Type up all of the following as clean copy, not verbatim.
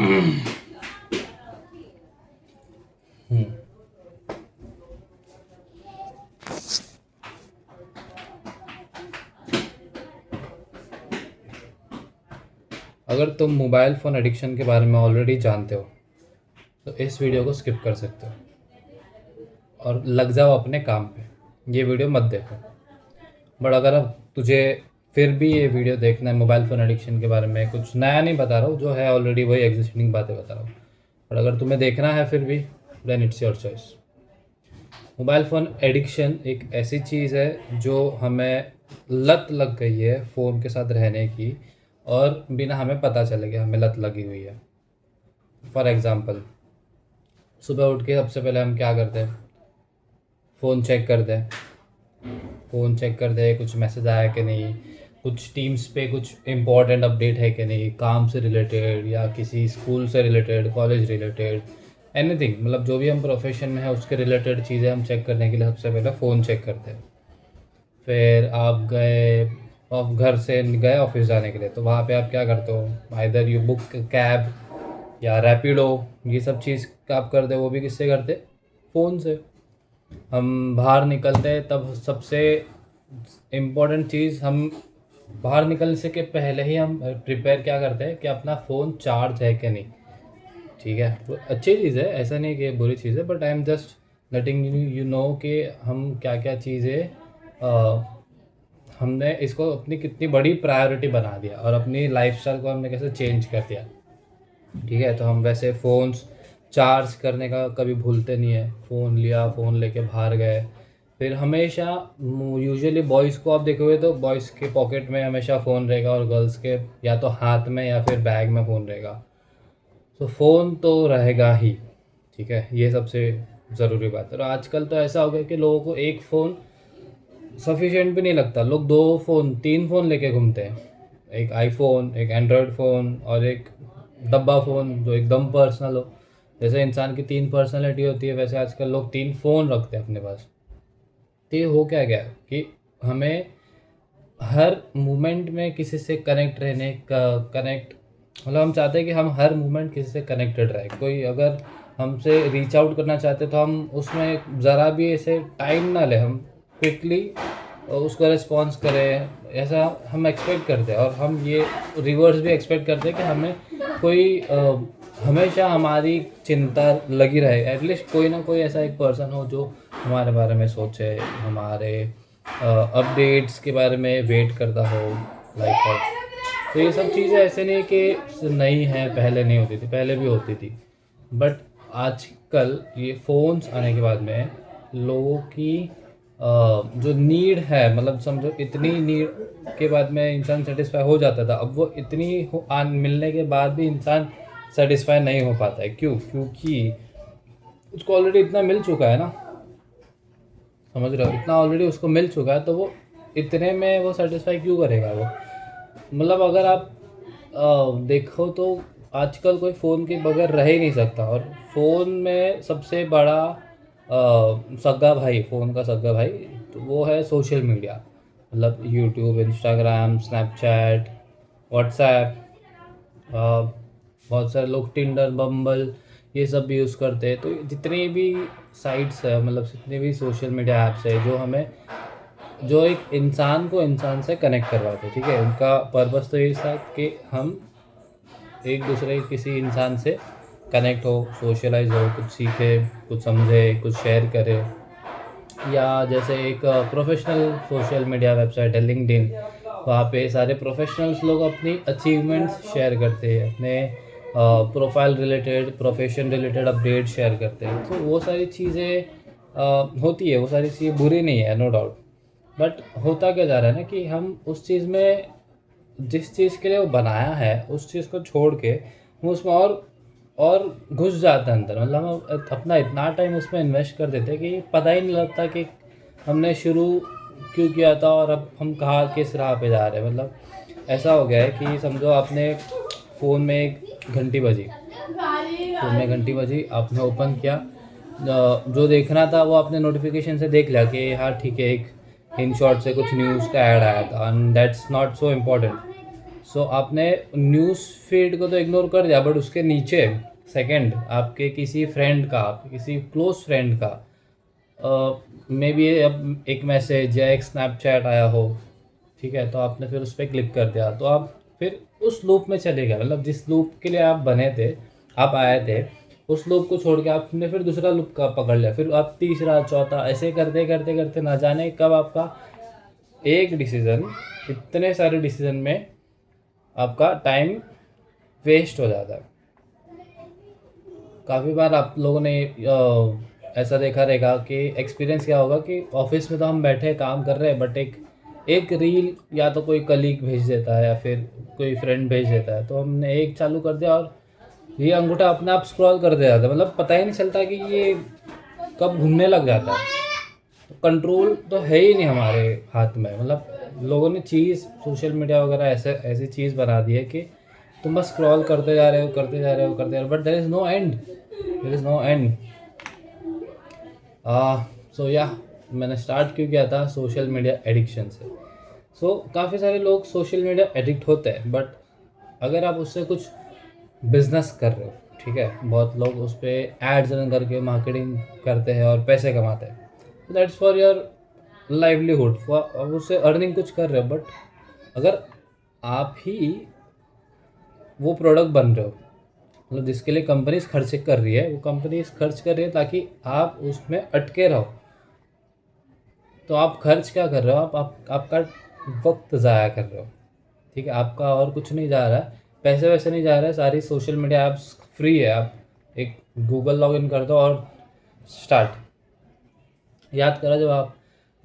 हम्म, अगर तुम mobile phone addiction के बारे में ऑलरेडी जानते हो तो इस वीडियो को स्किप कर सकते हो और लग जाओ अपने काम पे। ये वीडियो मत देखो। बट अगर अब तुझे फिर भी ये वीडियो देखना है, मोबाइल फ़ोन एडिक्शन के बारे में कुछ नया नहीं बता रहा हूँ, जो है ऑलरेडी वही एग्जिस्टिंग बातें बता रहा हूँ। बट अगर तुम्हें देखना है फिर भी, then it's your choice. Mobile phone addiction एक ऐसी चीज़ है जो हमें लत लग गई है फ़ोन के साथ रहने की, और बिना हमें पता चले कि हमें लत लगी हुई है। फॉर एग्ज़ाम्पल, सुबह उठ के सबसे पहले हम क्या करते हैं? फ़ोन चेक करते हैं। फ़ोन चेक करते हैं कुछ मैसेज आया कि नहीं, कुछ टीम्स पे कुछ इम्पोर्टेंट अपडेट है कि नहीं, काम से रिलेटेड या किसी स्कूल से रिलेटेड, कॉलेज रिलेटेड, एनीथिंग, मतलब जो भी हम प्रोफेशन में है उसके रिलेटेड चीज़ें हम चेक करने के लिए सबसे पहले फ़ोन चेक करते हैं। फिर आप गए, आप घर से गए ऑफिस जाने के लिए, तो वहाँ पे आप क्या करते हो? आइदर यू बुक कैब या रैपिडो, ये सब चीज़ आप करते हो, वो भी किससे करते? फ़ोन से। हम बाहर निकलते हैं तब सबसे इम्पोर्टेंट चीज़, हम बाहर निकलने से के पहले ही हम प्रिपेयर क्या करते हैं कि अपना फ़ोन चार्ज है कि नहीं। ठीक है, वो अच्छी चीज़ है, ऐसा नहीं कि बुरी चीज़ है, but I am just letting you know कि हम क्या क्या चीज़ें, हमने इसको अपनी कितनी बड़ी प्रायोरिटी बना दिया और अपनी लाइफस्टाइल को हमने कैसे चेंज कर दिया। ठीक है, तो हम वैसे फ़ोन्स चार्ज करने का कभी भूलते नहीं है। फ़ोन लिया, फ़ोन लेके बाहर गए, फिर हमेशा यूजुअली बॉयज़ को आप देखोगे तो बॉयज़ के पॉकेट में हमेशा फ़ोन रहेगा और गर्ल्स के या तो हाथ में या फिर बैग में फ़ोन रहेगा। तो फ़ोन तो रहेगा ही। ठीक है, ये सबसे ज़रूरी बात है। और आजकल तो ऐसा हो गया कि लोगों को एक फ़ोन सफिशिएंट भी नहीं लगता, लोग 2 फ़ोन 3 फ़ोन लेके घूमते हैं। एक आईफ़ोन, एक एंड्रॉयड फ़ोन और एक डब्बा फ़ोन जो एकदम पर्सनल हो। जैसे इंसान की 3 पर्सनैलिटी होती है, वैसे आजकल लोग 3 फ़ोन रखते हैं अपने पास। तो ये हो क्या गया कि हमें हर मोमेंट में किसी से कनेक्ट रहने का, कनेक्ट, मतलब हम चाहते हैं कि हम हर मोमेंट किसी से कनेक्टेड रहे। कोई अगर हमसे रीच आउट करना चाहते तो हम उसमें ज़रा भी ऐसे टाइम ना लें, हम क्विकली उसका रिस्पॉन्स करें, ऐसा हम एक्सपेक्ट करते हैं। और हम ये रिवर्स भी एक्सपेक्ट करते हैं कि हमें कोई हमेशा हमारी चिंता लगी रहे, एटलीस्ट कोई ना कोई ऐसा एक पर्सन हो जो हमारे बारे में सोचे, हमारे अपडेट्स के बारे में वेट करता हो, लाइक। तो ये सब चीज़ें ऐसे नहीं कि नहीं है, पहले नहीं होती थी, पहले भी होती थी। बट आजकल ये फ़ोन्स आने के बाद में लोगों की जो नीड है, मतलब समझो इतनी नीड के बाद में इंसान सेटिस्फाई हो जाता था, अब वो इतनी मिलने के बाद भी इंसान सेटिस्फाई नहीं हो पाता है। क्यों? क्योंकि उसको ऑलरेडी इतना मिल चुका है ना, समझ रहे हो? इतना ऑलरेडी उसको मिल चुका है, तो वो इतने में वो सेटिस्फाई क्यों करेगा वो? मतलब अगर आप देखो तो आजकल कोई फ़ोन के बगैर रह ही नहीं सकता। और फ़ोन में सबसे बड़ा सगा भाई, फ़ोन का सगा भाई, तो वो है सोशल मीडिया। मतलब यूट्यूब, इंस्टाग्राम, स्नैपचैट, व्हाट्सएप, बहुत सारे लोग टिंडर, बम्बल, ये सब भी यूज़ करते हैं। तो जितनी भी साइट्स है, मतलब जितने भी सोशल मीडिया ऐप्स है जो हमें, जो एक इंसान को इंसान से कनेक्ट करवाते हैं, ठीक है, उनका पर्पस तो यही था कि हम एक दूसरे किसी इंसान से कनेक्ट हो, सोशलाइज हो, कुछ सीखे, कुछ समझे, कुछ शेयर करे। या जैसे एक प्रोफेशनल सोशल मीडिया वेबसाइट है लिंक्डइन, वहाँ पे सारे प्रोफेशनल्स लोग अपनी अचीवमेंट्स शेयर करते हैं, अपने profile related, profession related update share करते हैं। तो वो सारी चीज़ें होती है, वो सारी चीज़ें बुरी नहीं है, नो डाउट। बट होता क्या जा रहा है ना कि हम उस चीज़ में, जिस चीज़ के लिए वो बनाया है, उस चीज़ को छोड़ के हम उसमें और घुस जाते हैं अंदर। मतलब हम अपना इतना टाइम उसमें इन्वेस्ट कर देते हैं कि पता ही नहीं लगता कि हमने शुरू क्यों किया था और अब हम कहाँ, किस राह पे जा रहे हैं। मतलब ऐसा हो गया है कि समझो आपने फ़ोन में एक घंटी बजी, फ़ोन में घंटी बजी, आपने ओपन किया, जो देखना था वो आपने नोटिफिकेशन से देख लिया कि हाँ ठीक है, एक इन शॉर्ट से कुछ न्यूज़ का ऐड आया था, and that's not so important. So आपने न्यूज़ फीड को तो इग्नोर कर दिया, बट उसके नीचे सेकंड आपके किसी फ्रेंड का, आपके किसी क्लोज फ्रेंड का मे बी अब एक मैसेज या एक स्नैपचैट आया हो, ठीक है, तो आपने फिर उस पर क्लिक कर दिया, तो आप फिर उस लूप में चले गए। मतलब जिस लूप के लिए आप बने थे, आप आए थे, उस लूप को छोड़ के आपने फिर दूसरा लूप का पकड़ लिया, फिर आप तीसरा चौथा ऐसे करते करते करते ना जाने कब आपका एक डिसीज़न इतने सारे डिसीज़न में आपका टाइम वेस्ट हो जाता है। काफ़ी बार आप लोगों ने ऐसा देखा रहेगा कि एक्सपीरियंस क्या होगा कि ऑफिस में तो हम बैठे काम कर रहे हैं, बट एक एक रील या तो कोई कलीग भेज देता है या फिर कोई फ्रेंड भेज देता है, तो हमने एक चालू कर दिया और ये अंगूठा अपने आप स्क्रॉल कर दिया जाता है। मतलब पता ही नहीं चलता कि ये कब घूमने लग जाता है। कंट्रोल तो है ही नहीं हमारे हाथ में। मतलब लोगों ने चीज़ सोशल मीडिया वगैरह ऐसे ऐसी चीज़ बना दी है कि तुम बस स्क्रॉल करते जा रहे हो करते जा रहे हो करते जा रहे हो, but there is no end, there is no end. So या मैंने स्टार्ट क्यों किया था सोशल मीडिया एडिक्शन से। सो काफ़ी सारे लोग सोशल मीडिया एडिक्ट होते हैं, बट अगर आप उससे कुछ बिजनेस कर रहे हो, ठीक है, बहुत लोग उस पर एड्स रन करके मार्केटिंग करते हैं और पैसे कमाते हैं, दैट्स फॉर योर लाइवलीहुड, अब उससे अर्निंग कुछ कर रहे हो, बट अगर आप ही वो प्रोडक्ट बन रहे हो, मतलब जिसके लिए कंपनीज खर्च कर रही है, वो कंपनीज खर्च कर रही है ताकि आप उसमें अटके रहो, तो आप खर्च क्या कर रहे हो, आपका वक्त ज़ाया कर रहे हो, ठीक है, आपका और कुछ नहीं जा रहा है, पैसे वैसे नहीं जा रहा है, सारी सोशल मीडिया ऐप्स फ्री है, आप एक गूगल लॉगिन कर दो और स्टार्ट। याद करो जब आप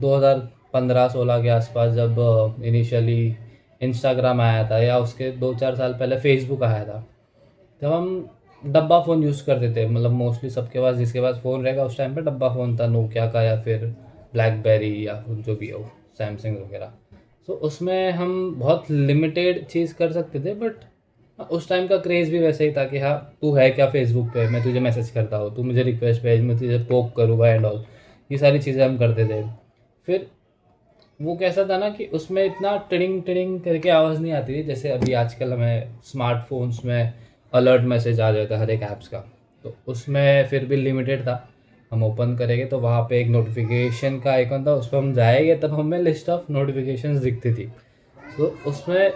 2015-16 के आसपास जब इनिशियली इंस्टाग्राम आया था, या उसके 2-4 साल पहले फेसबुक आया था, तब हम डब्बा फ़ोन यूज़ करते थे। मतलब मोस्टली सबके पास, जिसके पास फ़ोन रहेगा उस टाइम पे डब्बा फ़ोन था, नोकिया का या फिर ब्लैकबेरी या जो भी हो, सैमसंग वगैरह। सो उसमें हम बहुत लिमिटेड चीज़ कर सकते थे, बट उस टाइम का क्रेज़ भी वैसे ही था कि हाँ तू है क्या फेसबुक पे, मैं तुझे मैसेज करता हूँ, तू मुझे रिक्वेस्ट भेज, मैं तुझे पोक करूँगा एंड ऑल, ये सारी चीज़ें हम करते थे। फिर वो कैसा था ना कि उसमें इतना टिडिंग टिडिंग करके आवाज़ नहीं आती थी, जैसे अभी आजकल हमें स्मार्टफोन्स में अलर्ट मैसेज आ जाता है हर एक ऐप्स का, तो उसमें फिर भी लिमिटेड था। हम ओपन करेंगे तो वहाँ पे एक नोटिफिकेशन का आइकन था, उस पर हम जाएंगे तब हमें लिस्ट ऑफ नोटिफिकेशंस दिखती थी। तो उसमें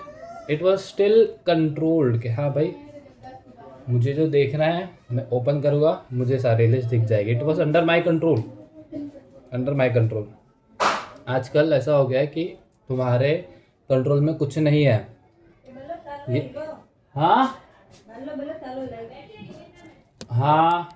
इट वाज स्टिल कंट्रोल्ड कि हाँ भाई मुझे जो देखना है मैं ओपन करूँगा, मुझे सारी लिस्ट दिख जाएगी। It was under my control, under my control. आजकल ऐसा हो गया है कि तुम्हारे कंट्रोल में कुछ नहीं है। ये हाँ हाँ